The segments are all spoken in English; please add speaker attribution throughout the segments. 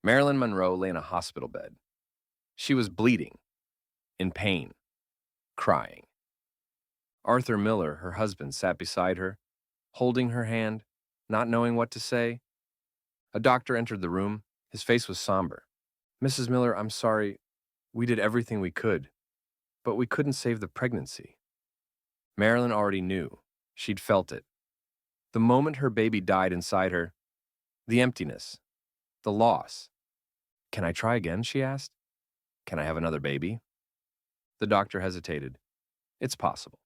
Speaker 1: Marilyn Monroe lay in a hospital bed. She was bleeding, in pain, crying. Arthur Miller, her husband, sat beside her, holding her hand, not knowing what to say. A doctor entered the room. His face was somber. "Mrs. Miller, I'm sorry. We did everything we could, but we couldn't save the pregnancy." Marilyn already knew. She'd felt it. The moment her baby died inside her, the emptiness, the loss. "Can I try again?" she asked. "Can I have another baby?" The doctor hesitated. "It's possible,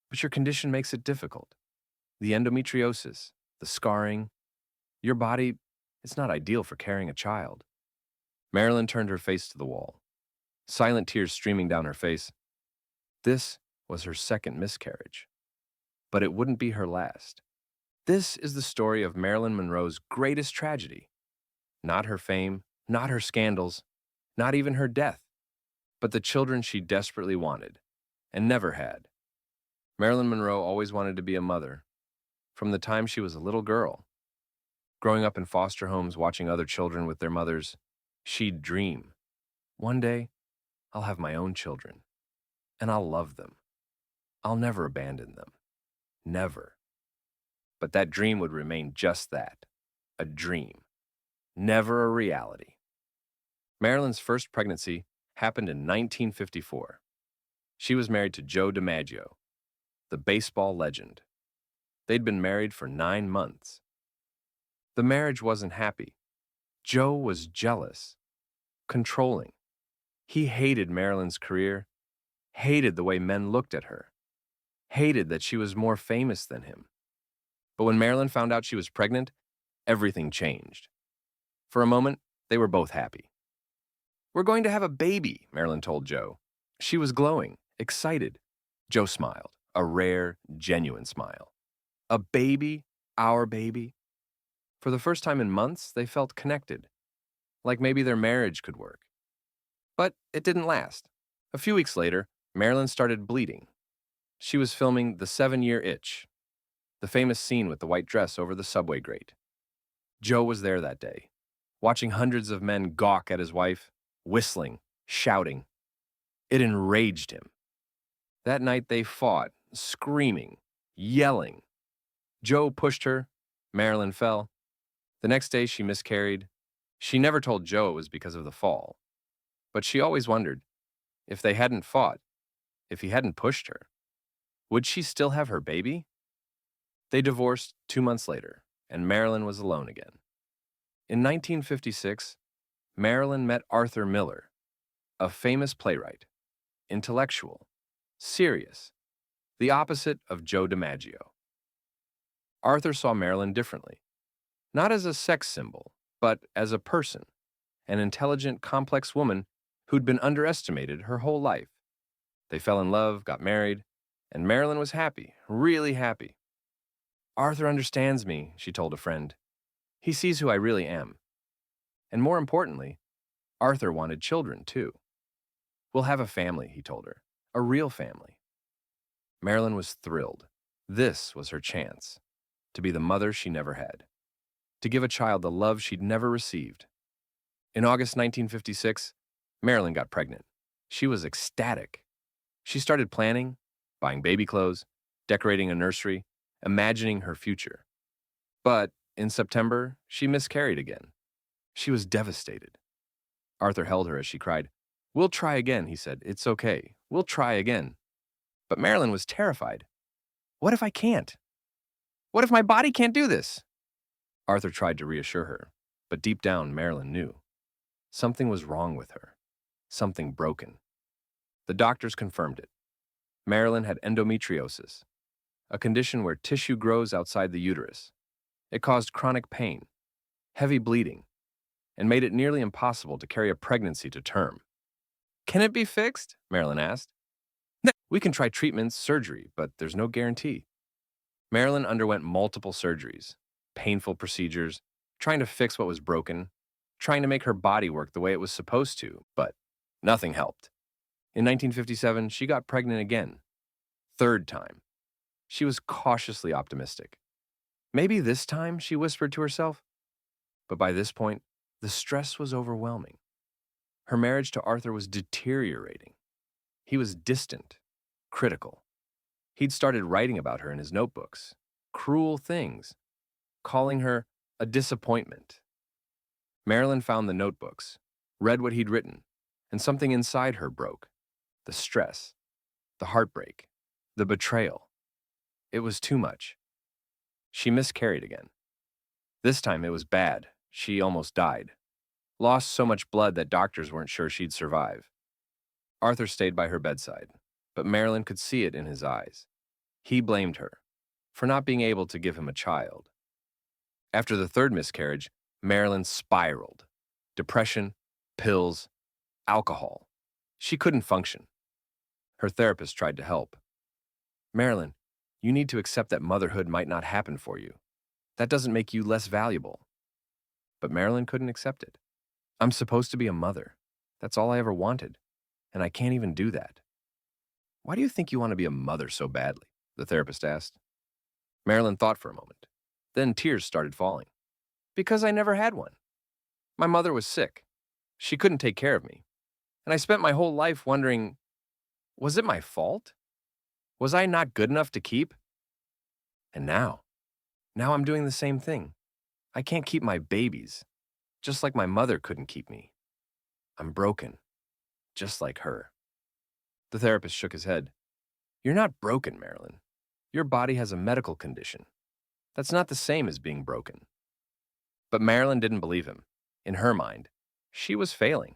Speaker 1: but your condition makes it difficult. The endometriosis, the scarring, your body, it's not ideal for carrying a child." Marilyn turned her face to the wall, silent tears streaming down her face. This was her second miscarriage, but it wouldn't be her last. This is the story of Marilyn Monroe's greatest tragedy. Not her fame, not her scandals, not even her death, but the children she desperately wanted and never had. Marilyn Monroe always wanted to be a mother, from the time she was a little girl. Growing up in foster homes, watching other children with their mothers, she'd dream, "One day, I'll have my own children, and I'll love them. I'll never abandon them. Never." But that dream would remain just that, a dream, never a reality. Marilyn's first pregnancy happened in 1954. She was married to Joe DiMaggio, the baseball legend. They'd been married for 9 months. The marriage wasn't happy. Joe was jealous, controlling. He hated Marilyn's career, hated the way men looked at her, hated that she was more famous than him. But when Marilyn found out she was pregnant, everything changed. For a moment, they were both happy. "We're going to have a baby," Marilyn told Joe. She was glowing, excited. Joe smiled, a rare, genuine smile. A baby, our baby. For the first time in months, they felt connected, like maybe their marriage could work. But it didn't last. A few weeks later, Marilyn started bleeding. She was filming The 7-Year Itch, the famous scene with the white dress over the subway grate. Joe was there that day, watching hundreds of men gawk at his wife, whistling, shouting. It enraged him. That night they fought, screaming, yelling. Joe pushed her. Marilyn fell. The next day she miscarried. She never told Joe it was because of the fall. But she always wondered, if they hadn't fought, if he hadn't pushed her, would she still have her baby? They divorced 2 months later, and Marilyn was alone again. In 1956, Marilyn met Arthur Miller, a famous playwright, intellectual, serious, the opposite of Joe DiMaggio. Arthur saw Marilyn differently, not as a sex symbol, but as a person, an intelligent, complex woman who'd been underestimated her whole life. They fell in love, got married, and Marilyn was happy, really happy. "Arthur understands me," she told a friend. "He sees who I really am." And more importantly, Arthur wanted children, too. "We'll have a family," he told her, "a real family." Marilyn was thrilled. This was her chance, to be the mother she never had, to give a child the love she'd never received. In August 1956, Marilyn got pregnant. She was ecstatic. She started planning, buying baby clothes, decorating a nursery, imagining her future. But in September, she miscarried again. She was devastated. Arthur held her as she cried. "We'll try again," he said. "It's okay. We'll try again." But Marilyn was terrified. "What if I can't? What if my body can't do this?" Arthur tried to reassure her, but deep down, Marilyn knew. Something was wrong with her. Something broken. The doctors confirmed it. Marilyn had endometriosis, a condition where tissue grows outside the uterus. It caused chronic pain, heavy bleeding, and made it nearly impossible to carry a pregnancy to term. "Can it be fixed?" Marilyn asked. "No, we can try treatments, surgery, but there's no guarantee." Marilyn underwent multiple surgeries, painful procedures, trying to fix what was broken, trying to make her body work the way it was supposed to, but nothing helped. In 1957, she got pregnant again. Third time. She was cautiously optimistic. "Maybe this time," she whispered to herself. But by this point, The stress was overwhelming. Her marriage to Arthur was deteriorating. He was distant, critical. He'd started writing about her in his notebooks, cruel things, calling her a disappointment. Marilyn found the notebooks, read what he'd written, and something inside her broke. The stress, the heartbreak, the betrayal. It was too much. She miscarried again. This time it was bad. She almost died. Lost so much blood that doctors weren't sure she'd survive. Arthur stayed by her bedside, but Marilyn could see it in his eyes. He blamed her for not being able to give him a child. After the third miscarriage, Marilyn spiraled. Depression, pills, alcohol. She couldn't function. Her therapist tried to help. Marilyn, you need to accept that motherhood might not happen for you. That doesn't make you less valuable. But Marilyn couldn't accept it. I'm supposed to be a mother. That's all I ever wanted. And I can't even do that. Why do you think you want to be a mother so badly? The therapist asked. Marilyn thought for a moment. Then tears started falling. Because I never had one. My mother was sick. She couldn't take care of me. And I spent my whole life wondering, was it my fault? Was I not good enough to keep? And now I'm doing the same thing. I can't keep my babies, just like my mother couldn't keep me. I'm broken, just like her. The therapist shook his head. You're not broken, Marilyn. Your body has a medical condition. That's not the same as being broken. But Marilyn didn't believe him. In her mind, she was failing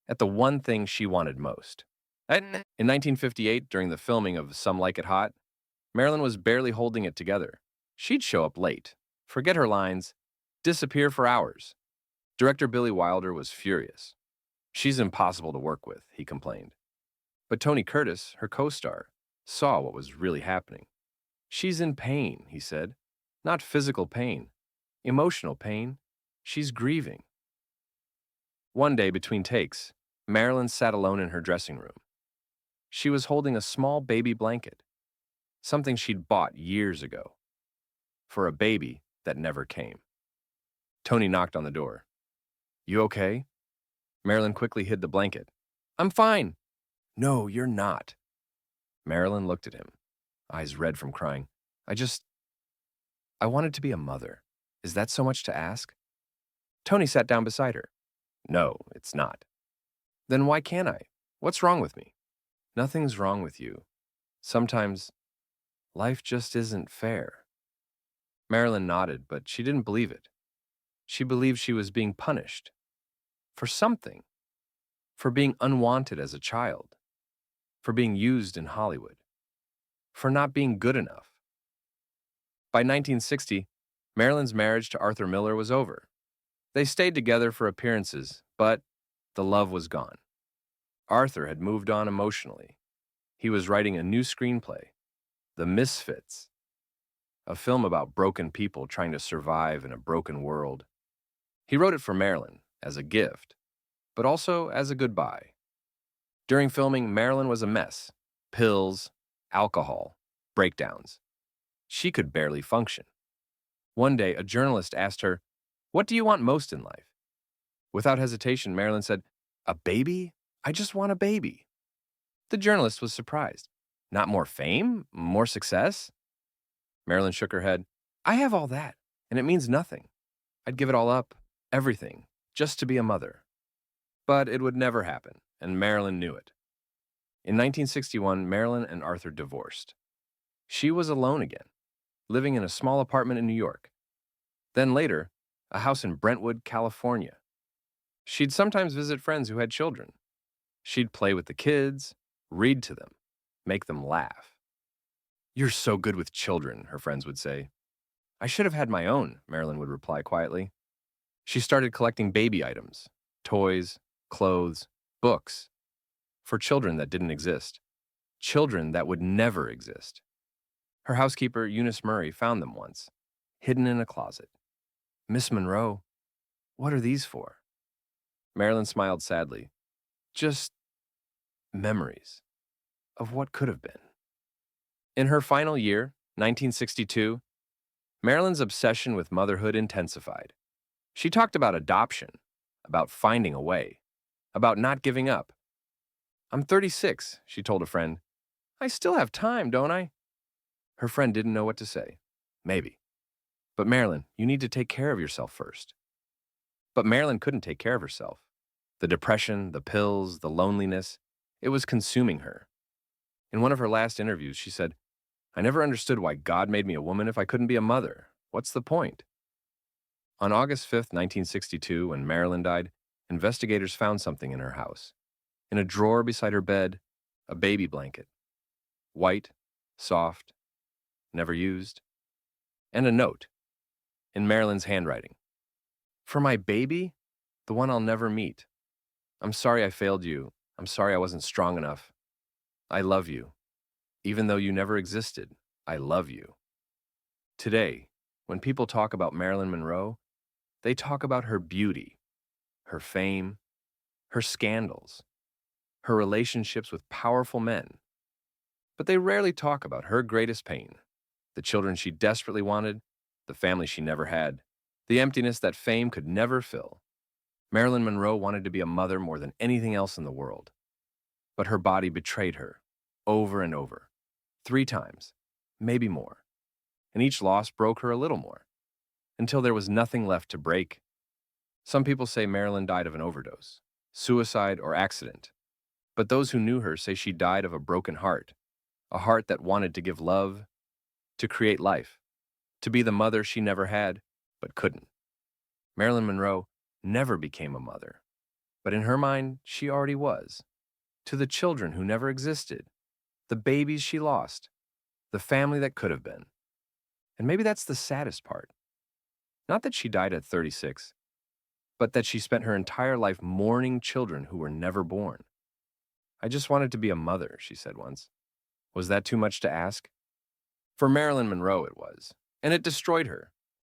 Speaker 1: at the one thing she wanted most. In 1958, during the filming of Some Like It Hot, Marilyn was barely holding it together. She'd show up late, forget her lines, disappear for hours. Director Billy Wilder was furious. She's impossible to work with, he complained. But Tony Curtis, her co-star, saw what was really happening. She's in pain, he said. Not physical pain, emotional pain. She's grieving. One day between takes, Marilyn sat alone in her dressing room. She was holding a small baby blanket, something she'd bought years ago, for a baby that never came. Tony knocked on the door. You okay? Marilyn quickly hid the blanket. I'm fine. No, you're not. Marilyn looked at him, eyes red from crying. I wanted to be a mother. Is that so much to ask? Tony sat down beside her. No, it's not. Then why can't I? What's wrong with me? Nothing's wrong with you. Sometimes life just isn't fair. Marilyn nodded, but she didn't believe it. She believed she was being punished. For something. For being unwanted as a child. For being used in Hollywood. For not being good enough. By 1960, Marilyn's marriage to Arthur Miller was over. They stayed together for appearances, but the love was gone. Arthur had moved on emotionally. He was writing a new screenplay, The Misfits, a film about broken people trying to survive in a broken world. He wrote it for Marilyn as a gift, but also as a goodbye. During filming, Marilyn was a mess. Pills, alcohol, breakdowns. She could barely function. One day, a journalist asked her, "What do you want most in life?" Without hesitation, Marilyn said, "A baby? I just want a baby." The journalist was surprised. Not more fame? More success? Marilyn shook her head. I have all that, and it means nothing. I'd give it all up, everything, just to be a mother. But it would never happen, and Marilyn knew it. In 1961, Marilyn and Arthur divorced. She was alone again, living in a small apartment in New York. Then later, a house in Brentwood, California. She'd sometimes visit friends who had children. She'd play with the kids, read to them, make them laugh. You're so good with children, her friends would say. I should have had my own, Marilyn would reply quietly. She started collecting baby items, toys, clothes, books, for children that didn't exist, children that would never exist. Her housekeeper, Eunice Murray, found them once, hidden in a closet. Miss Monroe, what are these for? Marilyn smiled sadly. Just memories of what could have been. In her final year, 1962, Marilyn's obsession with motherhood intensified. She talked about adoption, about finding a way, about not giving up. "I'm 36," she told a friend. "I still have time, don't I?" Her friend didn't know what to say. Maybe. "But Marilyn, you need to take care of yourself first." But Marilyn couldn't take care of herself. The depression, the pills, the loneliness, it was consuming her. In one of her last interviews, she said, "I never understood why God made me a woman if I couldn't be a mother. What's the point?" On August 5th, 1962, when Marilyn died, investigators found something in her house. In a drawer beside her bed, a baby blanket. White, soft, never used. And a note, in Marilyn's handwriting. "For my baby, the one I'll never meet. I'm sorry I failed you. I'm sorry I wasn't strong enough. I love you. Even though you never existed, I love you." Today, when people talk about Marilyn Monroe, they talk about her beauty, her fame, her scandals, her relationships with powerful men. But they rarely talk about her greatest pain, the children she desperately wanted, the family she never had, the emptiness that fame could never fill. Marilyn Monroe wanted to be a mother more than anything else in the world. But her body betrayed her, over and over, 3 times, maybe more. And each loss broke her a little more, until there was nothing left to break. Some people say Marilyn died of an overdose, suicide, or accident. But those who knew her say she died of a broken heart, a heart that wanted to give love, to create life, to be the mother she never had, but couldn't. Marilyn Monroe never became a mother, but in her mind, she already was. To the children who never existed, the babies she lost, the family that could have been. And maybe that's the saddest part. Not that she died at 36, but that she spent her entire life mourning children who were never born. "I just wanted to be a mother," she said once. Was that too much to ask? For Marilyn Monroe, it was, and it destroyed her.